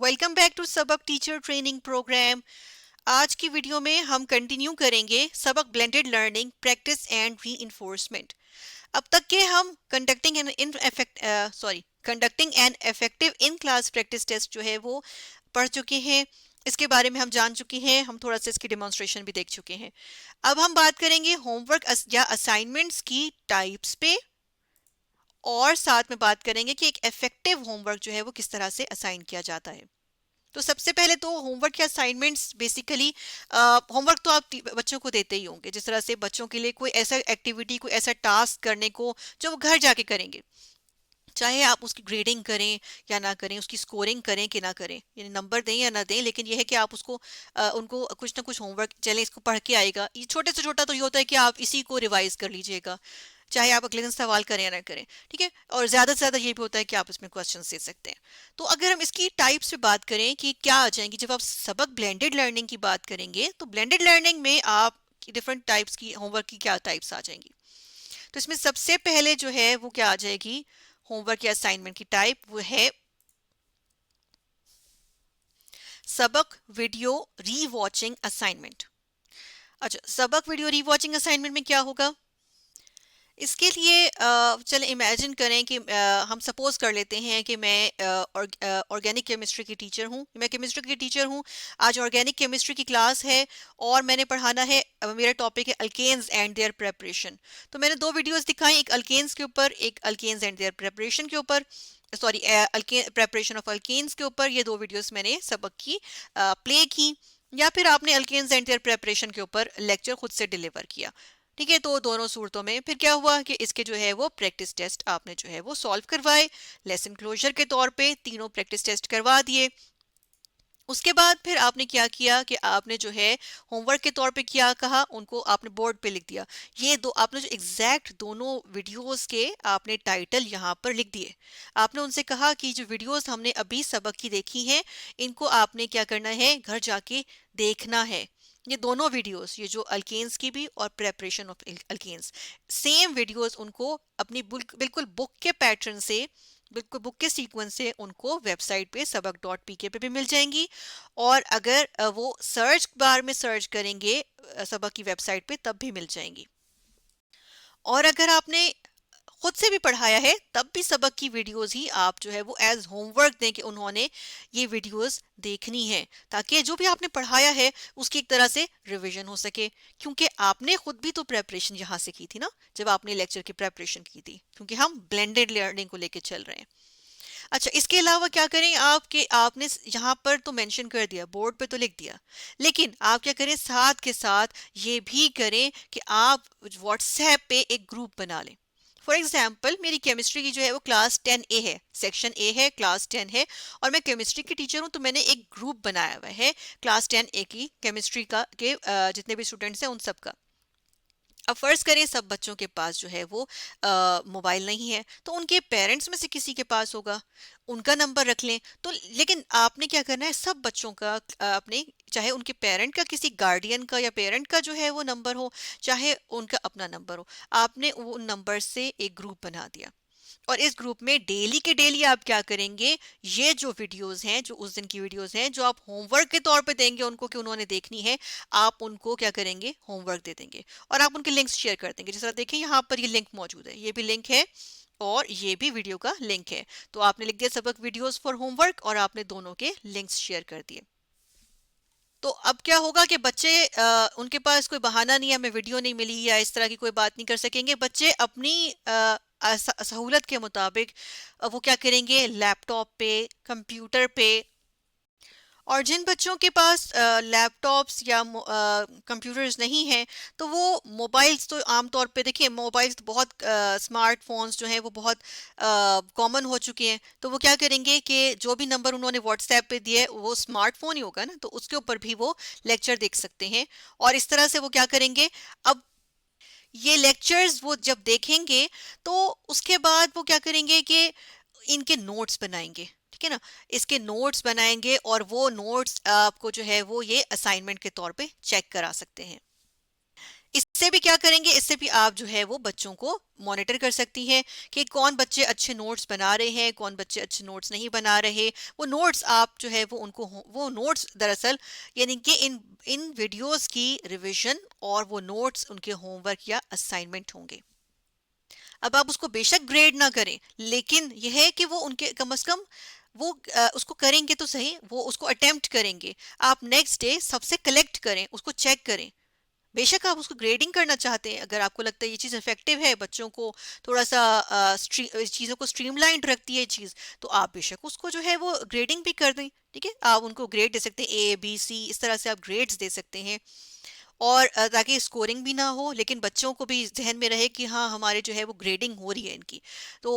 Welcome back to Sabak teacher training programme. आज की video में हम कंटिन्यू करेंगे Sabak blended learning practice and reinforcement. अब तक के हम conducting an effective in class practice test जो है वो पढ़ चुके हैं। इसके बारे में हम जान चुके हैं, हम थोड़ा सा इसकी डेमोन्स्ट्रेशन भी देख चुके हैं। अब हम बात करेंगे होमवर्क या असाइनमेंट्स की टाइप्स पे, और साथ में बात करेंगे कि एक इफेक्टिव होमवर्क जो है वो किस तरह से असाइन किया जाता है। तो सबसे पहले तो होमवर्क या असाइनमेंट्स बेसिकली होमवर्क तो आप बच्चों को देते ही होंगे, जिस तरह से बच्चों के लिए कोई ऐसा एक्टिविटी, कोई ऐसा टास्क करने को जो वो घर जाके करेंगे। चाहे आप उसकी ग्रेडिंग करें या ना करें, उसकी स्कोरिंग करें कि ना करें, यानी नंबर दें या ना दें, लेकिन यह है कि आप उसको उनको कुछ ना कुछ होमवर्क, चलें इसको पढ़ के आएगा। ये छोटे से छोटा तो ये होता है कि आप इसी को रिवाइज कर लीजिएगा, चाहे आप अगले दिन सवाल करें या ना करें। ठीक है, और ज़्यादा से ज़्यादा ये भी होता है कि आप इसमें क्वेश्चन दे सकते हैं। तो अगर हम इसकी टाइप्स पे बात करें कि क्या आ जाएंगी, जब आप सबक ब्लेंडेड लर्निंग की बात करेंगे तो ब्लेंडेड लर्निंग में आप डिफरेंट टाइप्स की होमवर्क की क्या टाइप्स आ जाएंगी। तो इसमें सबसे पहले जो है वो क्या आ जाएगी, होमवर्क या असाइनमेंट की टाइप, वो है सबक वीडियो री वॉचिंग असाइनमेंट। अच्छा, सबक वीडियो री वॉचिंग असाइनमेंट में क्या होगा, इसके लिए चलें इमेजिन करें कि हम सपोज कर लेते हैं कि मैं ऑर्गेनिक केमिस्ट्री की टीचर हूँ, मैं केमिस्ट्री की टीचर हूँ। आज ऑर्गेनिक केमिस्ट्री की क्लास है और मैंने पढ़ाना है, मेरा टॉपिक है अल्केन्स एंड देयर प्रेपरेशन। तो मैंने दो वीडियोस दिखाई, एक अल्केन्स के ऊपर, एक अल्केन्स एंड देयर प्रेपरेशन के ऊपर, सॉरी प्रेपरेशन ऑफ अल्केन्स के ऊपर। ये दो वीडियोस मैंने सबक की प्ले की, या फिर आपने अल्केन्स एंड देयर प्रेपरेशन के ऊपर लेक्चर खुद से डिलीवर किया। ठीक है, तो दोनों सूरतों में फिर क्या हुआ कि इसके जो है वो प्रैक्टिस टेस्ट आपने जो है वो सॉल्व करवाए, लेसन क्लोजर के तौर पे तीनों प्रैक्टिस टेस्ट करवा दिए। उसके बाद फिर आपने क्या किया कि आपने जो है होमवर्क के तौर पे क्या कहा, उनको आपने बोर्ड पे लिख दिया। ये दो आपने जो एग्जैक्ट दोनों वीडियोस के आपने टाइटल यहाँ पर लिख दिए। आपने उनसे कहा कि जो वीडियोस हमने अभी सबक की देखी हैं, इनको आपने क्या करना है, घर जाके देखना है। ये दोनों वीडियोस, ये जो अल्केन्स की भी और preparation of alkanes, same videos उनको अपनी बिल्कुल बुक के पैटर्न से, बिल्कुल बुक के सीक्वेंस से उनको वेबसाइट पे सबक.pk पे भी मिल जाएंगी। और अगर वो सर्च बार में सर्च करेंगे सबक की वेबसाइट पे, तब भी मिल जाएंगी। और अगर आपने खुद से भी पढ़ाया है तब भी सबक की वीडियोस ही आप जो है वो एज होमवर्क दें कि उन्होंने ये वीडियोस देखनी है, ताकि जो भी आपने पढ़ाया है उसकी एक तरह से रिवीजन हो सके। क्योंकि आपने खुद भी तो प्रेपरेशन यहाँ से की थी ना, जब आपने लेक्चर की प्रेपरेशन की थी, क्योंकि हम ब्लेंडेड लर्निंग को लेके चल रहे हैं। अच्छा, इसके अलावा क्या करें आपके, आपने यहाँ पर तो मेंशन कर दिया, बोर्ड पे तो लिख दिया, लेकिन आप क्या करें, साथ के साथ ये भी करें कि आप व्हाट्सएप पे एक ग्रुप बना लें। फॉर एग्जाम्पल, मेरी केमिस्ट्री की जो है वो क्लास 10A है, सेक्शन ए है, क्लास 10 है, और मैं केमिस्ट्री की टीचर हूँ, तो मैंने एक ग्रुप बनाया हुआ है क्लास 10A की केमिस्ट्री का, के जितने भी स्टूडेंट्स हैं उन सब का। अब फर्ज करें सब बच्चों के पास जो है वो मोबाइल नहीं है, तो उनके पेरेंट्स में से किसी के पास होगा, उनका नंबर रख लें। तो लेकिन आपने क्या करना है, सब बच्चों का अपने, चाहे उनके पेरेंट का, किसी गार्डियन का या पेरेंट का जो है वो नंबर हो, चाहे उनका अपना नंबर हो, आपने वो नंबर से एक ग्रुप बना दिया। और इस ग्रुप में डेली के डेली आप क्या करेंगे, ये जो वीडियोस हैं, जो उस दिन की वीडियोस हैं, जो आप होमवर्क के तौर पे देंगे उनको कि उन्होंने देखनी है, आप उनको क्या करेंगे, होमवर्क दे देंगे। और आप उनके लिंक्स शेयर कर देंगे। जिस तरह देखें यहाँ पर ये लिंक मौजूद है, ये भी लिंक है और ये भी वीडियो का लिंक है। तो आपने लिख दिया सबक वीडियोस फॉर होमवर्क, और आपने दोनों के लिंक्स शेयर कर दिए। तो अब क्या होगा कि बच्चे उनके पास कोई बहाना नहीं है, हमें वीडियो नहीं मिली या इस तरह की कोई बात नहीं कर सकेंगे। बच्चे अपनी सहूलत के मुताबिक वो क्या करेंगे, लैपटॉप पे, कंप्यूटर पे। और जिन बच्चों के पास लैपटॉप्स या कंप्यूटर्स नहीं हैं, तो वो मोबाइल्स, तो आमतौर पे देखिए मोबाइल्स तो बहुत, स्मार्टफोन्स जो हैं वो बहुत कॉमन हो चुके हैं। तो वो क्या करेंगे कि जो भी नंबर उन्होंने व्हाट्सएप पे दिए, वो स्मार्टफोन ही होगा ना, तो उसके ऊपर भी वो लेक्चर देख सकते हैं। और इस तरह से वो क्या करेंगे, अब ये लेक्चर्स वो जब देखेंगे, तो उसके बाद वो क्या करेंगे कि इनके नोट्स बनाएंगे। ठीक है ना, इसके नोट्स बनाएंगे, और वो नोट्स आपको जो है वो ये असाइनमेंट के तौर पे चेक करा सकते हैं। इस इससे भी क्या करेंगे, इससे भी आप जो है वो बच्चों को मॉनिटर कर सकती हैं कि कौन बच्चे अच्छे नोट्स बना रहे हैं, कौन बच्चे अच्छे नोट्स नहीं बना रहे। वो नोट्स आप जो है वो उनको वो नोट्स दरअसल यानी कि इन वीडियोस की रिवीजन और वो नोट्स उनके होमवर्क या असाइनमेंट होंगे। अब आप उसको बेशक ग्रेड ना करें, लेकिन यह है कि वो उनके कम से कम वो उसको करेंगे तो सही, वो उसको अटेम्प्ट करेंगे। आप नेक्स्ट डे सबसे कलेक्ट करें, उसको चेक करें। बेशक आप उसको ग्रेडिंग करना चाहते हैं, अगर आपको लगता है ये चीज़ इफेक्टिव है, बच्चों को थोड़ा सा चीज़ों को स्ट्रीमलाइंड रखती है चीज़, तो आप बेशक उसको जो है वो ग्रेडिंग भी कर दें। ठीक है, आप उनको ग्रेड दे सकते हैं, A B C, इस तरह से आप ग्रेड्स दे सकते हैं। और ताकि स्कोरिंग भी ना हो, लेकिन बच्चों को भी जहन में रहे कि हाँ हमारे जो है वो ग्रेडिंग हो रही है इनकी। तो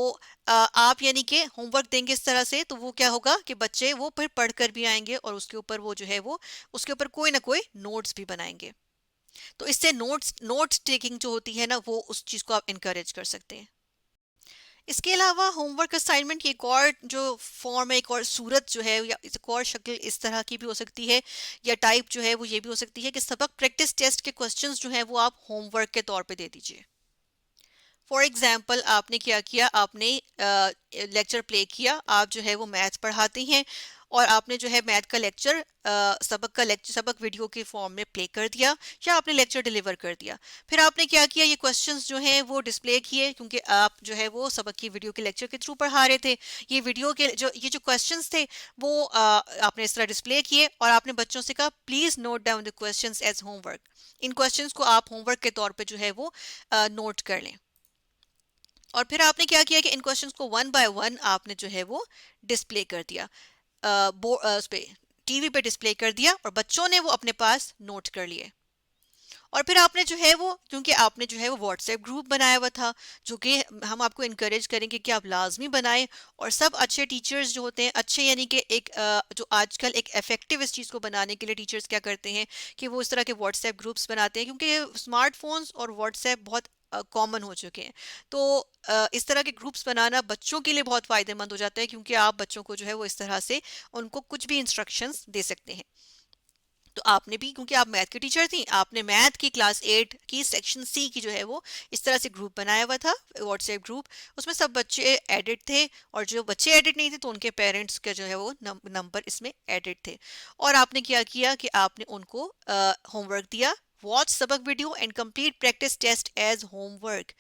आप यानी कि होमवर्क देंगे इस तरह से, तो वो क्या होगा कि बच्चे वो फिर पढ़ कर भी आएंगे और उसके ऊपर वो जो है वो उसके ऊपर कोई ना कोई नोट्स भी बनाएंगे। तो इससे नोट्स टेकिंग जो होती है ना, वो उस चीज़ को आप इनकरेज कर सकते हैं। इसके अलावा होमवर्क असाइनमेंट की एक और जो फॉर्म है, एक और सूरत जो है या एक और शक्ल इस तरह की भी हो सकती है, या टाइप जो है वो ये भी हो सकती है कि सबक प्रैक्टिस टेस्ट के क्वेश्चंस जो है वो आप होमवर्क के तौर पे दे दीजिए। फॉर एग्जाम्पल, आपने क्या किया, आपने लेक्चर प्ले किया, आप जो है वो मैथ पढ़ाते हैं और आपने जो है मैथ का लेक्चर सबक वीडियो के फॉर्म में प्ले कर दिया, या आपने लेक्चर डिलीवर कर दिया। फिर आपने क्या किया, ये क्वेश्चंस जो हैं वो डिस्प्ले किए, क्योंकि आप जो है वो सबक की वीडियो के लेक्चर के थ्रू पढ़ा रहे थे। ये जो क्वेश्चंस थे वो आपने इस तरह डिस्प्ले किए और आपने बच्चों से कहा please note down the questions as homework. इन क्वेश्चंस को आप होमवर्क के तौर पे जो है वो नोट कर लें। और फिर आपने क्या किया कि इन क्वेश्चंस को वन बाय वन आपने जो है वो डिस्प्ले कर दिया, उस पे टीवी पे डिस्प्ले कर दिया और बच्चों ने वो अपने पास नोट कर लिए। और फिर आपने जो है वो, क्योंकि आपने जो है वो व्हाट्सएप ग्रुप बनाया हुआ था, जो कि हम आपको इनकरेज करेंगे कि आप लाजमी बनाएं। और सब अच्छे टीचर्स जो होते हैं, अच्छे यानी कि एक जो आजकल एक इफेक्टिव इस चीज़ को बनाने के लिए टीचर्स क्या करते हैं कि वो इस तरह के व्हाट्सएप ग्रुप्स बनाते हैं, क्योंकि स्मार्टफोन्स और व्हाट्सएप बहुत कॉमन हो चुके हैं। तो इस तरह के ग्रुप्स बनाना बच्चों के लिए बहुत फ़ायदेमंद हो जाता है, क्योंकि आप बच्चों को जो है वो इस तरह से उनको कुछ भी इंस्ट्रक्शंस दे सकते हैं। तो आपने भी, क्योंकि आप मैथ की टीचर थी, आपने मैथ की क्लास 8 की सेक्शन सी की जो है वो इस तरह से ग्रुप बनाया हुआ था, व्हाट्सएप ग्रुप। उसमें सब बच्चे एडिट थे, और जो बच्चे एडिट नहीं थे तो उनके पेरेंट्स का जो है वो नंबर इसमें एडिट थे। और आपने क्या किया कि आपने उनको होमवर्क दिया, watch Sabak video and complete practice test as homework.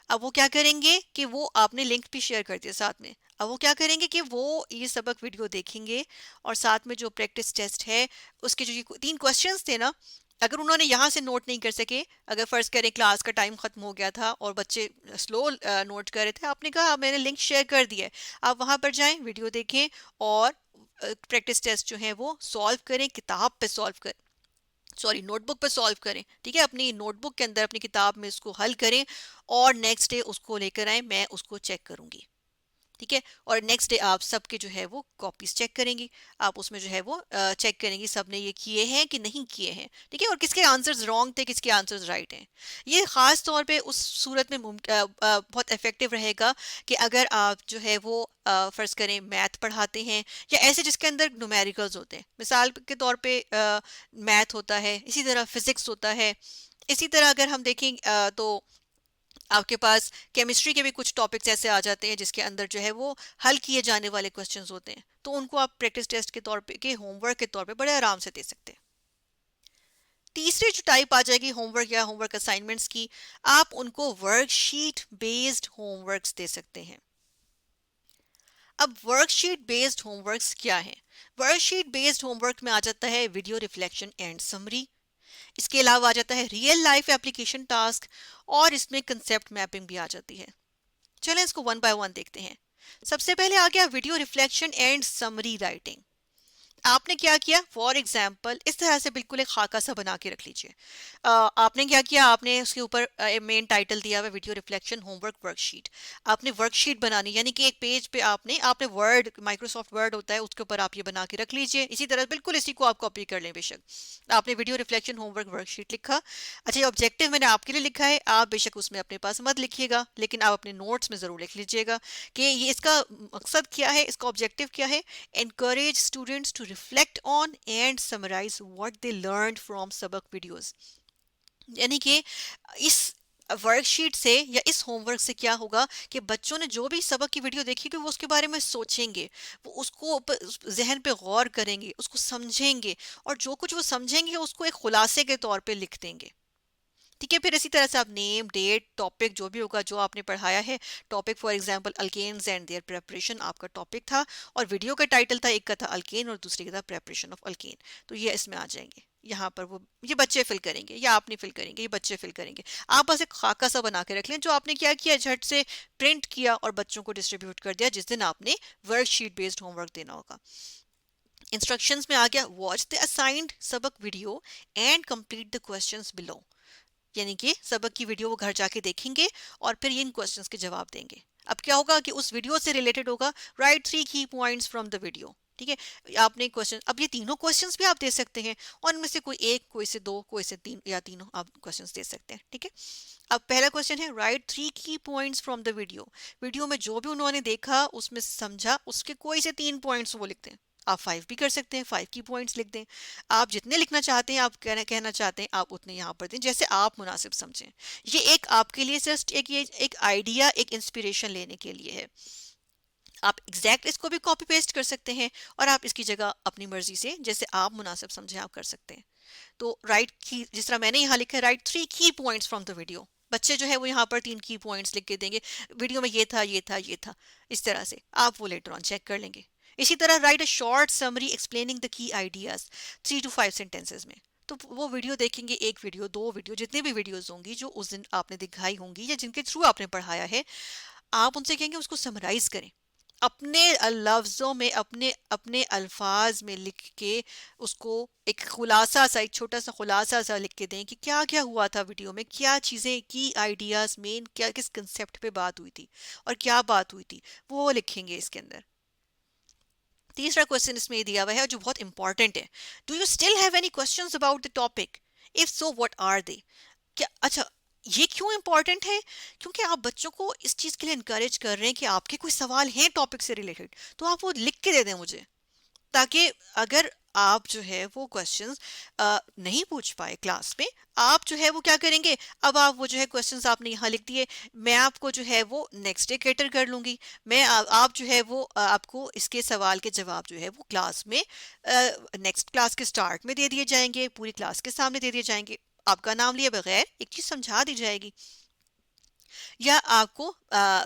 अब वो क्या करेंगे कि वो आपने लिंक भी शेयर कर दिया साथ में। अब वो क्या करेंगे कि वो ये सबक वीडियो देखेंगे और साथ में जो प्रैक्टिस टेस्ट है उसके जो ये 3 क्वेश्चंस थे ना, अगर उन्होंने यहाँ से नोट नहीं कर सके, अगर फर्ज करें क्लास का टाइम खत्म हो गया था और बच्चे स्लो नोट कर रहे थे, आपने कहा मैंने लिंक शेयर कर दिया है, आप वहाँ पर जाएं, वीडियो देखें और प्रैक्टिस टेस्ट जो है वो सॉल्व करें, किताब पे सॉल्व करें, सॉरी नोटबुक पर सॉल्व करें। ठीक है, अपनी नोटबुक के अंदर अपनी किताब में उसको हल करें और नेक्स्ट डे उसको लेकर आए, मैं उसको चेक करूंगी। ठीक है, और नेक्स्ट डे आप सबके जो है वो कॉपीज चेक करेंगी, आप उसमें जो है वो चेक करेंगी सब ने ये किए हैं कि नहीं किए हैं। ठीक है, और किसके आंसर्स रॉन्ग थे, किसके आंसर्स राइट हैं। ये खास तौर पे उस सूरत में बहुत इफेक्टिव रहेगा कि अगर आप जो है वो फर्ज करें मैथ पढ़ाते हैं या ऐसे जिसके अंदर न्यूमेरिकल्स होते हैं, मिसाल के तौर पे मैथ होता है, इसी तरह फिजिक्स होता है, इसी तरह अगर हम देखें तो आपके पास केमिस्ट्री के भी कुछ टॉपिक्स ऐसे आ जाते हैं जिसके अंदर जो है वो हल किए जाने वाले क्वेश्चंस होते हैं, तो उनको आप प्रैक्टिस टेस्ट के तौर पे के होमवर्क के तौर पे बड़े आराम से दे सकते हैं। तीसरी जो टाइप आ जाएगी होमवर्क या होमवर्क असाइनमेंट्स की, आप उनको वर्कशीट बेस्ड होमवर्क्स दे सकते हैं। अब वर्कशीट बेस्ड होमवर्क्स क्या है? वर्कशीट बेस्ड होमवर्क में आ जाता है वीडियो रिफ्लेक्शन एंड समरी, इसके अलावा आ जाता है रियल लाइफ एप्लीकेशन टास्क, और इसमें कंसेप्ट मैपिंग भी आ जाती है। चलें इसको वन बाय वन देखते हैं। सबसे पहले आ गया video reflection and summary writing. आपने क्या किया, फॉर एग्जाम्पल इस तरह से बिल्कुल एक खाका सा बना के रख लीजिए। आपने क्या किया, आपने उसके ऊपर मेन टाइटल दिया हुआ वीडियो रिफ्लेक्शन होमवर्क वर्कशीट। आपने वर्कशीट बनानी, यानी कि एक पेज पे आपने आपने वर्ड, माइक्रोसॉफ्ट वर्ड होता है उसके ऊपर आप ये बना के रख लीजिए, इसी तरह बिल्कुल इसी को आप कॉपी कर लें बेशक। आपने वीडियो रिफ्लेक्शन होमवर्क वर्कशीट लिखा। अच्छा, ये ऑब्जेक्टिव मैंने आपके लिए लिखा है, आप बेशक उसमें अपने पास मत लिखिएगा, लेकिन आप अपने नोट्स में ज़रूर लिख लीजिएगा कि ये इसका मकसद क्या है, इसका ऑब्जेक्टिव क्या है। Encourage students to reflect on and summarize what they learned from सबक videos. यानी कि इस वर्कशीट से या इस होमवर्क से क्या होगा कि बच्चों ने जो भी सबक की वीडियो देखी कि वो उसके बारे में सोचेंगे, वो उसको जहन पे गौर करेंगे, उसको समझेंगे, और जो कुछ वो समझेंगे उसको एक खुलासे के तौर पे लिख देंगे। ठीक है, फिर इसी तरह से आप नेम, डेट, टॉपिक जो भी होगा जो आपने पढ़ाया है, topic for example alkanes and their preparation आपका टॉपिक था, और वीडियो का टाइटल था, एक का था अल्केन और दूसरे का था प्रेपरेशन ऑफ अल्केन। तो ये इसमें आ जाएंगे, यहाँ पर वो ये बच्चे फिल करेंगे या आप नहीं फिल करेंगे, ये बच्चे फिल करेंगे। आप बस एक खाका सा बना के रख लें जो आपने क्या किया, झट से प्रिंट किया और बच्चों को डिस्ट्रीब्यूट कर दिया जिस दिन आपने वर्कशीट बेस्ड होमवर्क देना होगा। इंस्ट्रक्शंस में आ गया, वॉच द असाइंड सबक video and complete the questions below. यानी कि सबक की वीडियो वो घर जाके देखेंगे और फिर इन क्वेश्चंस के जवाब देंगे। अब क्या होगा कि उस वीडियो से रिलेटेड होगा, राइट 3 की पॉइंट्स फ्रॉम द वीडियो। ठीक है, आपने क्वेश्चन, अब ये तीनों क्वेश्चंस भी आप दे सकते हैं और इनमें से कोई एक, कोई से दो, कोई से तीन, या तीनों आप क्वेश्चंस दे सकते हैं। ठीक है, अब पहला क्वेश्चन है, राइट 3 की points from the video. Video में जो भी उन्होंने देखा उसमें से समझा उसके कोई से 3 पॉइंट्स वो लिखते हैं। आप 5 भी कर सकते हैं, 5 की पॉइंट्स लिख दें। आप जितने लिखना चाहते हैं, आप कहना चाहते हैं, आप उतने यहाँ पर दें जैसे आप मुनासिब समझें। ये एक आपके लिए जस्ट एक, ये एक आइडिया, एक इंस्पिरेशन लेने के लिए है। आप एग्जैक्ट इसको भी कॉपी पेस्ट कर सकते हैं और आप इसकी जगह अपनी मर्जी से जैसे आप मुनासिब समझें आप कर सकते हैं। तो राइट की, जिस तरह मैंने यहाँ लिखा है, राइट 3 की पॉइंट्स फ्रॉम द वीडियो, बच्चे जो है वो यहाँ पर 3 की पॉइंट्स लिख के देंगे, वीडियो में ये था, ये था, ये था। इस तरह से आप वो लेटर ऑन चेक कर लेंगे। इसी तरह right a short summary explaining the key ideas, 3 to 5 sentences में। तो वो वीडियो देखेंगे, एक वीडियो, दो वीडियो, जितनी भी वीडियोस होंगी जो उस दिन आपने दिखाई होंगी या जिनके थ्रू आपने पढ़ाया है, आप उनसे कहेंगे उसको समराइज करें अपने लफ्ज़ों में, अपने अपने अल्फाज में लिख के उसको एक खुलासा सा, एक छोटा सा खुलासा सा लिख के दें कि क्या क्या हुआ था वीडियो में, क्या चीज़ें की, आइडियाज़ मेन क्या, किस कंसेप्ट पे बात हुई थी और क्या बात हुई थी, वो लिखेंगे इसके अंदर। तीसरा क्वेश्चन इसमें दिया हुआ है जो बहुत इंपॉर्टेंट है, do you still have any questions about the topic, if so what are they. क्या, अच्छा, ये क्यों इंपॉर्टेंट है? क्योंकि आप बच्चों को इस चीज़ के लिए इनकरेज कर रहे हैं कि आपके कोई सवाल हैं टॉपिक से रिलेटेड तो आप वो लिख के दे दें मुझे, ताकि अगर आप जो है वो क्वेश्चंस नहीं पूछ पाए क्लास में, आप जो है वो क्या करेंगे, अब आप वो जो है क्वेश्चंस आपने यहाँ लिख दिए, मैं आपको जो है वो नेक्स्ट डे कैटर कर लूँगी। मैं आप जो है वो आपको इसके सवाल के जवाब जो है वो क्लास में नेक्स्ट क्लास के स्टार्ट में दे दिए जाएंगे, पूरी क्लास के सामने दे दिए जाएंगे, आपका नाम लिए बगैर एक चीज़ समझा दी जाएगी, या आपको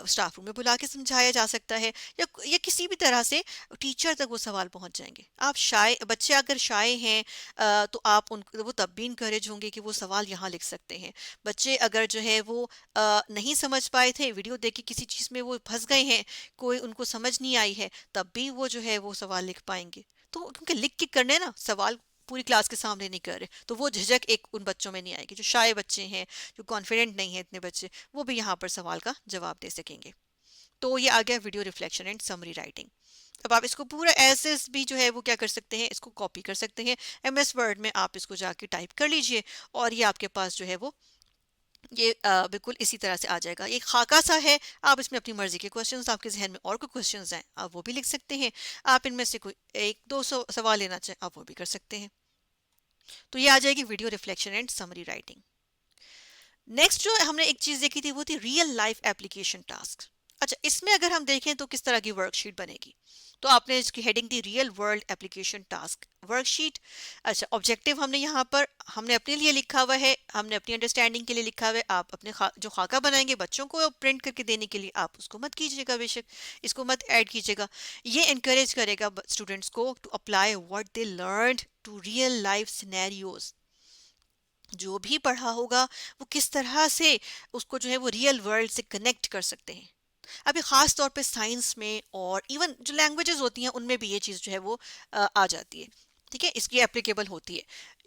स्टाफ रूम में बुला के समझाया जा सकता है, या किसी भी तरह से टीचर तक वो सवाल पहुंच जाएंगे। आप शाय बच्चे अगर शाय हैं तो आप उन वो तब भी इनकरेज होंगे कि वो सवाल यहाँ लिख सकते हैं। बच्चे अगर जो है वो नहीं समझ पाए थे, वीडियो देख के किसी चीज़ में वो फंस गए हैं, कोई उनको समझ नहीं आई है, तब भी वो जो है वो सवाल लिख पाएंगे। तो क्योंकि लिख के करने ना सवाल पूरी क्लास के सामने नहीं कर रहे, तो वो झिझक एक उन बच्चों में नहीं आएगी। जो शाय बच्चे हैं, जो कॉन्फिडेंट नहीं है इतने बच्चे, वो भी यहाँ पर सवाल का जवाब दे सकेंगे। तो ये आ गया video reflection and summary writing. अब आप इसको पूरा एज इज भी जो है वो क्या कर सकते हैं, इसको कॉपी कर सकते हैं MS वर्ड में, आप इसको जाके टाइप कर लीजिए और ये आपके पास जो है वो ये बिल्कुल इसी तरह से आ जाएगा। ये खाका सा है, आप इसमें अपनी मर्जी के क्वेश्चंस, आपके जहन में और कोई क्वेश्चंस हैं आप वो भी लिख सकते हैं, आप इनमें से कोई एक दो सवाल लेना चाहें आप वो भी कर सकते हैं। तो ये आ जाएगी video reflection and summary writing. Next जो हमने एक चीज देखी थी वो थी रियल लाइफ एप्लीकेशन टास्क। अच्छा, इसमें अगर हम देखें तो किस तरह की वर्कशीट बनेगी, तो आपने इसकी हेडिंग दी real world application task worksheet. अच्छा, ऑब्जेक्टिव हमने यहाँ पर हमने अपने लिए लिखा हुआ है, हमने अपनी अंडरस्टैंडिंग के लिए लिखा हुआ है। आप अपने जो खाका बनाएंगे बच्चों को प्रिंट करके देने के लिए, आप उसको मत कीजिएगा, बेशक इसको मत ऐड कीजिएगा। ये इनकरेज करेगा स्टूडेंट्स को to apply what they learned to real life scenarios. जो भी पढ़ा होगा वो किस तरह से उसको जो है वो रियल वर्ल्ड से कनेक्ट कर सकते हैं। अभी ख़ास तौर पे साइंस में और इवन जो लैंग्वेजेस होती हैं उनमें भी ये चीज़ जो है वो आ जाती है। ठीक है, इसकी एप्लीकेबल होती है।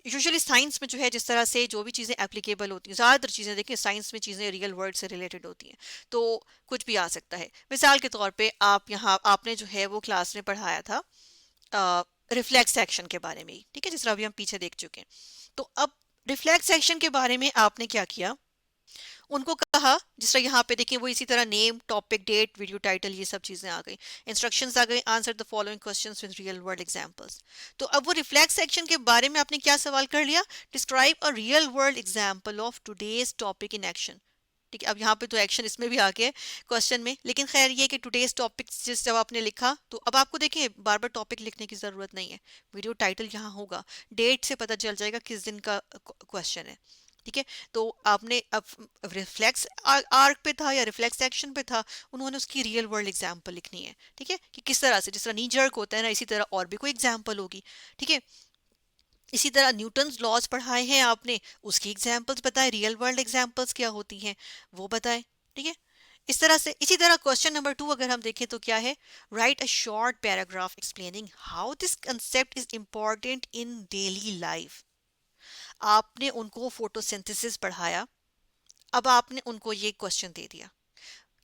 यूजुअली साइंस में जो है जिस तरह से जो भी चीज़ें एप्लीकेबल होती हैं, ज़्यादातर चीज़ें देखिए साइंस में चीज़ें रियल वर्ल्ड से रिलेटेड होती हैं, तो कुछ भी आ सकता है। मिसाल के तौर पे आप यहाँ आपने जो है वो क्लास में पढ़ाया था रिफ्लेक्स एक्शन के बारे में ही, ठीक है, जिस तरह अभी हम पीछे देख चुके हैं। तो अब रिफ्लेक्स एक्शन के बारे में आपने क्या किया, उनको कहा, जिस तरह यहाँ पे देखिए वो इसी तरह name, topic, date, video title, ये सब चीजें आ गई। इंस्ट्रक्शंस आ गई, answer the following questions with real world examples. तो अब वो रिफ्लेक्स सेक्शन के बारे में आपने क्या सवाल कर लिया, describe a real world example of today's topic in action. ठीक है, अब यहाँ पे तो एक्शन इसमें भी आ गया क्वेश्चन में, लेकिन खैर ये कि टुडेज टॉपिक जिस जब आपने लिखा तो अब आपको देखिए बार बार टॉपिक लिखने की जरूरत नहीं है, वीडियो टाइटल यहाँ होगा, डेट से पता चल जाएगा किस दिन का क्वेश्चन है। ठीक है, तो आपने अब रिफ्लेक्स आर्क पे था या रिफ्लेक्स एक्शन पे था, उन्होंने उसकी रियल वर्ल्ड एग्जांपल लिखनी है। ठीक है, कि किस तरह से, जिस तरह नी जर्क होता है ना, इसी तरह और भी कोई एग्जांपल होगी। ठीक है, इसी तरह न्यूटन्स लॉज पढ़ाए हैं आपने, उसकी एग्जांपल्स बताए, रियल वर्ल्ड एग्जांपल्स क्या होती हैं वो बताए। ठीक है, इस तरह से। इसी तरह क्वेश्चन नंबर 2 अगर हम देखें तो क्या है, right a short paragraph explaining how this concept is important in daily life. आपने उनको फोटोसिंथेसिस पढ़ाया, अब आपने उनको ये क्वेश्चन दे दिया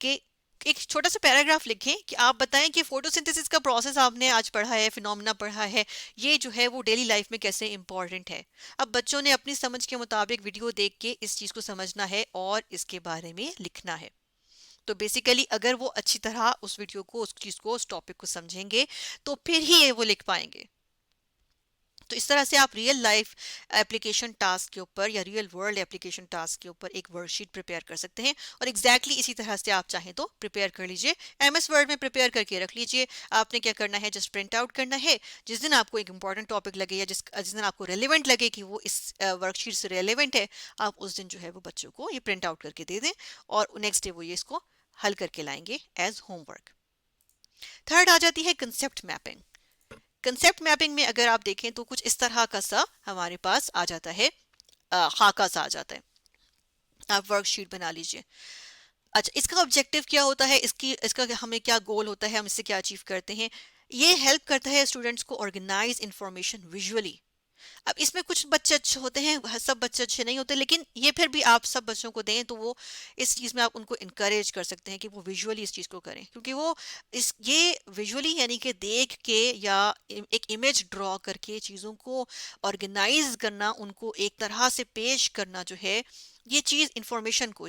कि एक छोटा सा पैराग्राफ लिखें कि आप बताएं कि फोटोसिंथेसिस का प्रोसेस आपने आज पढ़ा है, फिनोमेना पढ़ा है, ये जो है वो डेली लाइफ में कैसे इंपॉर्टेंट है। अब बच्चों ने अपनी समझ के मुताबिक वीडियो देख के इस चीज़ को समझना है और इसके बारे में लिखना है। तो बेसिकली अगर वो अच्छी तरह उस वीडियो को, उस चीज़ को, उस टॉपिक को समझेंगे तो फिर ही ये वो लिख पाएंगे। तो इस तरह से आप रियल लाइफ एप्लीकेशन टास्क के ऊपर या रियल वर्ल्ड एप्लीकेशन टास्क के ऊपर एक वर्कशीट प्रिपेयर कर सकते हैं, और एग्जैक्टली इसी तरह से आप चाहें तो प्रिपेयर कर लीजिए, एमएस वर्ड में प्रिपेयर करके रख लीजिए। आपने क्या करना है, जस्ट प्रिंट आउट करना है, जिस दिन आपको एक इंपॉर्टेंट टॉपिक लगे या जिस दिन आपको रेलिवेंट लगे कि वो इस वर्कशीट से रेलिवेंट है, आप उस दिन जो है वो बच्चों को ये प्रिंट आउट करके दे दें और नेक्स्ट डे वो ये इसको हल करके लाएंगे एज होमवर्क। थर्ड आ जाती है कंसेप्ट मैपिंग। कंसेप्ट मैपिंग में अगर आप देखें तो कुछ इस तरह का सा हमारे पास आ जाता है, खाका सा आ जाता है। आप वर्कशीट बना लीजिए। अच्छा, इसका ऑब्जेक्टिव क्या होता है, इसका हमें क्या गोल होता है, हम इससे क्या अचीव करते हैं। ये हेल्प करता है स्टूडेंट्स को ऑर्गेनाइज इंफॉर्मेशन विजुअली। अब इसमें कुछ बच्चे अच्छे होते हैं, सब बच्चे अच्छे नहीं होते, लेकिन ये फिर भी आप सब बच्चों को दें तो वो इस चीज़ में आप उनको इनकरेज कर सकते हैं कि वो विजुअली इस चीज़ को करें, क्योंकि वो इस ये विजुअली यानी कि देख के या एक इमेज ड्रॉ करके चीज़ों को ऑर्गेनाइज करना, उनको एक तरह से पेश करना जो है, ये चीज़ इंफॉर्मेशन को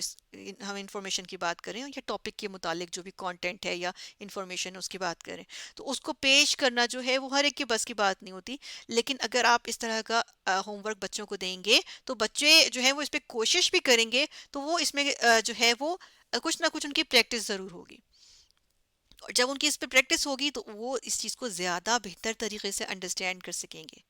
हम इंफॉर्मेशन की बात करें या टॉपिक के मुतालिक जो भी कंटेंट है या इंफॉर्मेशन है उसकी बात करें, तो उसको पेश करना जो है वो हर एक के बस की बात नहीं होती। लेकिन अगर आप इस तरह का होमवर्क बच्चों को देंगे तो बच्चे जो है वो इस पे कोशिश भी करेंगे, तो वो इसमें जो है वो कुछ ना कुछ उनकी प्रैक्टिस ज़रूर होगी, और जब उनकी इस पे प्रैक्टिस होगी तो वो इस चीज़ को ज़्यादा बेहतर तरीके से अंडरस्टैंड कर सकेंगे।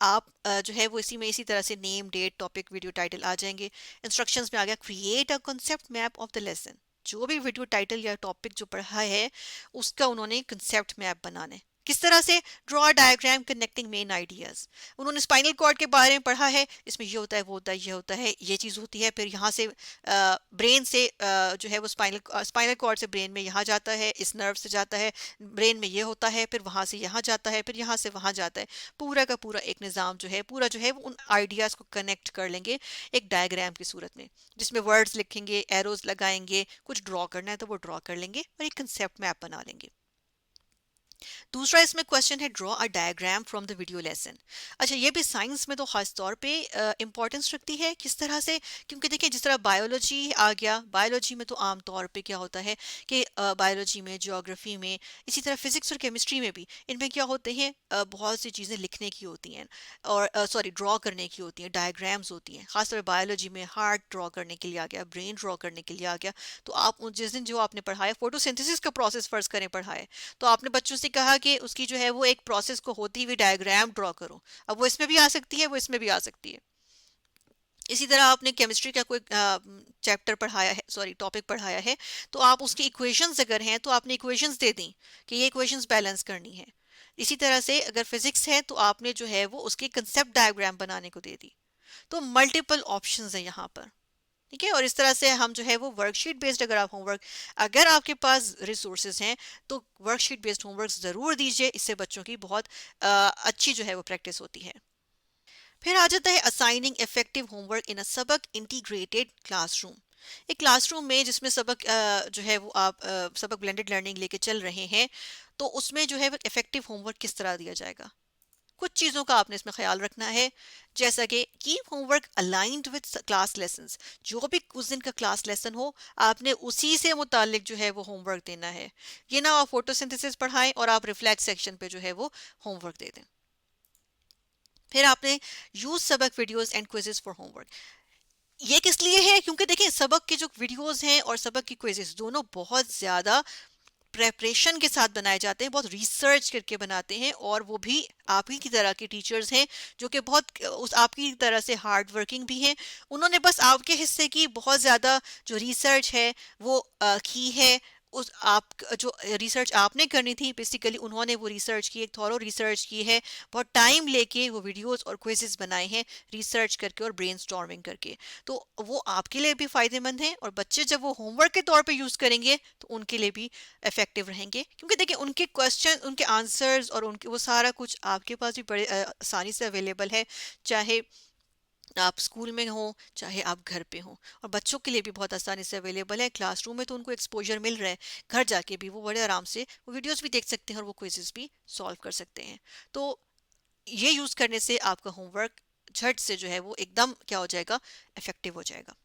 आप जो है वो इसी में इसी तरह से name, date, topic, video title आ जाएंगे। इंस्ट्रक्शंस में आ गया create a concept map of the lesson. जो भी वीडियो टाइटल या टॉपिक जो पढ़ा है उसका उन्होंने कंसेप्ट मैप बनाना है। किस तरह से, draw diagram connecting main ideas. उन्होंने स्पाइनल कॉर्ड के बारे में पढ़ा है, इसमें ये होता है, वो होता है, ये होता है, ये चीज़ होती है, फिर यहाँ से ब्रेन से जो है वो स्पाइनल कॉर्ड से ब्रेन में यहाँ जाता है, इस नर्व से जाता है, ब्रेन में ये होता है, फिर वहाँ से यहाँ जाता है, फिर यहाँ से वहाँ जाता है। पूरा का पूरा एक निज़ाम जो है, पूरा जो है वो उन आइडियाज़ को कनेक्ट कर लेंगे एक डायग्राम की सूरत में, जिसमें वर्ड्स लिखेंगे, एरोज लगाएंगे, कुछ ड्रॉ करना है तो वो ड्रॉ कर लेंगे और एक कंसेप्ट मैप बना लेंगे। दूसरा इसमें क्वेश्चन है, draw a diagram from the video lesson. अच्छा, ये भी साइंस में तो खास तौर पे इंपॉर्टेंस रखती है, किस तरह से, क्योंकि देखिए जिस तरह बायोलॉजी आ गया, बायोलॉजी में तो आम तौर पे क्या होता है कि बायोलॉजी में, ज्योग्राफी में, इसी तरह फिजिक्स और केमिस्ट्री में भी, इनमें क्या होते हैं, बहुत सी चीज़ें लिखने की होती हैं और सॉरी ड्रॉ करने की होती हैं, डायग्राम्स होती हैं। खासतौर पर बायोलॉजी में हार्ट ड्रॉ करने के लिए आ गया, ब्रेन ड्रॉ करने के लिए आ गया। तो आप जिस दिन जो आपने पढ़ाया, फोटोसिंथेसिस का प्रोसेस फर्ज करें पढ़ाया, तो आपने बच्चों से कहा कि उसकी जो है वो एक प्रोसेस को होती हुई डायग्राम ड्रॉ करो। अब वो इसमें भी आ सकती है, वो इसमें भी आ सकती है। इसी तरह आपने केमिस्ट्री का कोई चैप्टर पढ़ाया है, सॉरी टॉपिक पढ़ाया है, तो आप उसकी इक्वेशंस अगर हैं तो आपने इक्वेशंस दे दी कि ये इक्वेशंस बैलेंस करनी है। इसी तरह से अगर फिजिक्स है तो आपने जो है वो उसकी कंसेप्ट डायग्राम बनाने को दे दी। तो मल्टीपल ऑप्शंस है यहाँ पर। ठीक है, और इस तरह से हम जो है वो वर्कशीट बेस्ड, अगर आप होमवर्क, अगर आपके पास रिसोर्सेज हैं तो वर्कशीट बेस्ड होमवर्क ज़रूर दीजिए, इससे बच्चों की बहुत अच्छी जो है वो प्रैक्टिस होती है। फिर आ जाता है असाइनिंग इफेक्टिव होमवर्क इन अ सबक इंटीग्रेटेड क्लासरूम। एक क्लासरूम में जिसमें सबक जो है वो आप सबक ब्लेंडेड लर्निंग लेके चल रहे हैं, तो उसमें जो है वो इफेक्टिव होमवर्क किस तरह दिया जाएगा। कुछ चीज़ों का आपने इसमें ख्याल रखना है, जैसा कि keep homework aligned with class lessons. जो भी उस दिन का क्लास लेसन हो, आपने उसी से मुतालिक जो है वो होमवर्क देना है। ये ना आप फोटोसिंथेसिस पढ़ाएं और आप रिफ्लेक्स सेक्शन पे जो है वो होमवर्क दे दें। फिर आपने यूज सबक videos and quizzes for homework. ये किस लिए है? क्योंकि देखिए सबक के जो वीडियोस हैं और सबक की क्विजेस दोनों बहुत ज़्यादा प्रेपरेशन के साथ बनाए जाते हैं, बहुत रिसर्च करके बनाते हैं, और वो भी आप ही की तरह के टीचर्स हैं जो कि बहुत उस आपकी तरह से हार्ड वर्किंग भी हैं। उन्होंने बस आपके हिस्से की बहुत ज़्यादा जो रिसर्च है वो की है। उस आप जो रिसर्च आपने करनी थी, बेसिकली उन्होंने वो रिसर्च की, एक थॉरो रिसर्च की है, बहुत टाइम लेके वो वीडियोस और क्विजेस बनाए हैं रिसर्च करके और ब्रेनस्टॉर्मिंग करके। तो वो आपके लिए भी फायदेमंद हैं, और बच्चे जब वो होमवर्क के तौर पे यूज़ करेंगे तो उनके लिए भी इफेक्टिव रहेंगे, क्योंकि देखिए उनके क्वेश्चन, उनके आंसर्स और उनके वो सारा कुछ आपके पास भी बड़े आसानी से अवेलेबल है, चाहे आप स्कूल में हो चाहे आप घर पे हो। और बच्चों के लिए भी बहुत आसानी से अवेलेबल है, क्लासरूम में तो उनको एक्सपोजर मिल रहा है, घर जाके भी वो बड़े आराम से वो वीडियोस भी देख सकते हैं और वो क्विजेस भी सॉल्व कर सकते हैं। तो ये यूज़ करने से आपका होमवर्क झट से जो है वो एकदम क्या हो जाएगा, इफेक्टिव हो जाएगा।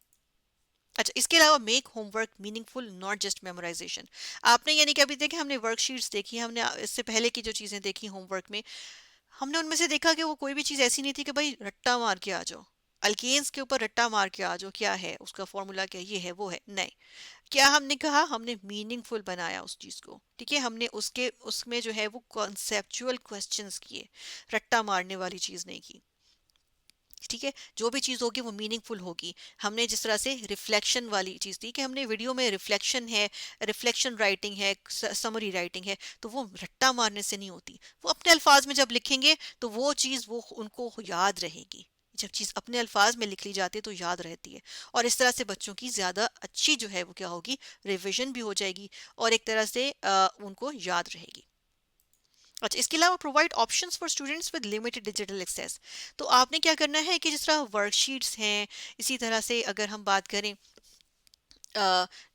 अच्छा, इसके अलावा make homework meaningful, not just memorisation. आपने यानी कि अभी देखे हमने वर्कशीट्स देखी, हमने इससे पहले की जो चीज़ें देखी होमवर्क में, हमने उनमें से देखा कि वो कोई भी चीज़ ऐसी नहीं थी कि भाई रट्टा मार के आ जाओ, अल्केन्स के ऊपर रट्टा मार के आ जाओ, क्या है उसका फॉर्मूला, क्या ये है वो है, नहीं। क्या हमने कहा, हमने मीनिंगफुल बनाया उस चीज़ को, ठीक है, हमने उसके उसमें जो है वो कॉन्सेप्चुअल क्वेश्चंस किए, रट्टा मारने वाली चीज़ नहीं की। ठीक है, जो भी चीज़ होगी वो मीनिंगफुल होगी। हमने जिस तरह से रिफ्लेक्शन वाली चीज़ थी कि हमने वीडियो में रिफ्लेक्शन है, रिफ्लेक्शन राइटिंग है, समरी राइटिंग है, तो वो रट्टा मारने से नहीं होती। वो अपने अल्फाज में जब लिखेंगे तो वो चीज़ वो उनको याद रहेगी। जब चीज़ अपने अल्फाज में लिख ली जाती है तो याद रहती है, और इस तरह से बच्चों की ज़्यादा अच्छी जो है वो क्या होगी, रिविजन भी हो जाएगी, और एक तरह से उनको याद रहेगी। अच्छा, इसके अलावा provide options for students with limited digital access. तो आपने क्या करना है कि जिस तरह वर्कशीट्स हैं, इसी तरह से अगर हम बात करें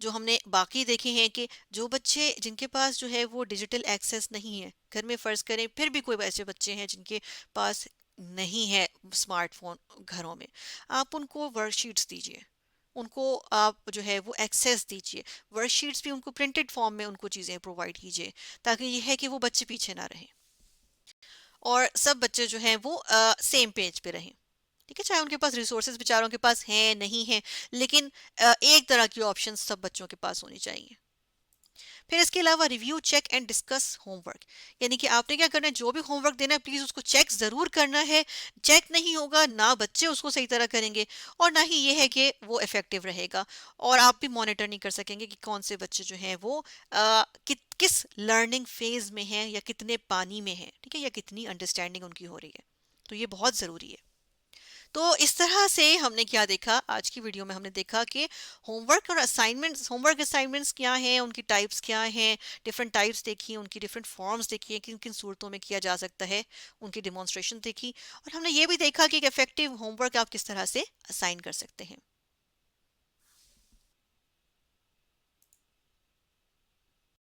जो हमने बाकी देखे हैं कि जो बच्चे जिनके पास जो है वो डिजिटल एक्सेस नहीं है घर में, फ़र्ज़ करें फिर भी कोई ऐसे बच्चे हैं जिनके पास नहीं है स्मार्टफोन घरों में, आप उनको वर्कशीट्स दीजिए, उनको आप जो है वो एक्सेस दीजिए, वर्कशीट्स भी उनको प्रिंटेड फॉर्म में उनको चीज़ें प्रोवाइड कीजिए, ताकि ये है कि वो बच्चे पीछे ना रहें और सब बच्चे जो हैं वो सेम पेज पे रहें। ठीक है, चाहे उनके पास रिसोर्सेज बेचारों के पास हैं नहीं है, लेकिन एक तरह की ऑप्शन सब बच्चों के पास होनी चाहिए। फिर इसके अलावा review, check and discuss homework. यानी कि आपने क्या करना है, जो भी होमवर्क देना है प्लीज उसको चेक जरूर करना है। चेक नहीं होगा ना बच्चे उसको सही तरह करेंगे, और ना ही ये है कि वो इफेक्टिव रहेगा, और आप भी मॉनिटर नहीं कर सकेंगे कि कौन से बच्चे जो हैं वो किस लर्निंग फेज में हैं, या कितने पानी में हैं, ठीक है, या कितनी अंडरस्टैंडिंग उनकी हो रही है। तो ये बहुत ज़रूरी है। तो इस तरह से हमने क्या देखा, आज की वीडियो में हमने देखा कि होमवर्क असाइनमेंट्स क्या हैं, उनकी टाइप्स क्या हैं, डिफरेंट टाइप्स देखी, उनकी डिफरेंट फॉर्म्स देखी, किन किन सूरतों में किया जा सकता है, उनकी डिमॉन्स्ट्रेशन देखी, और हमने ये भी देखा कि एक इफेक्टिव होमवर्क आप किस तरह से असाइन कर सकते हैं।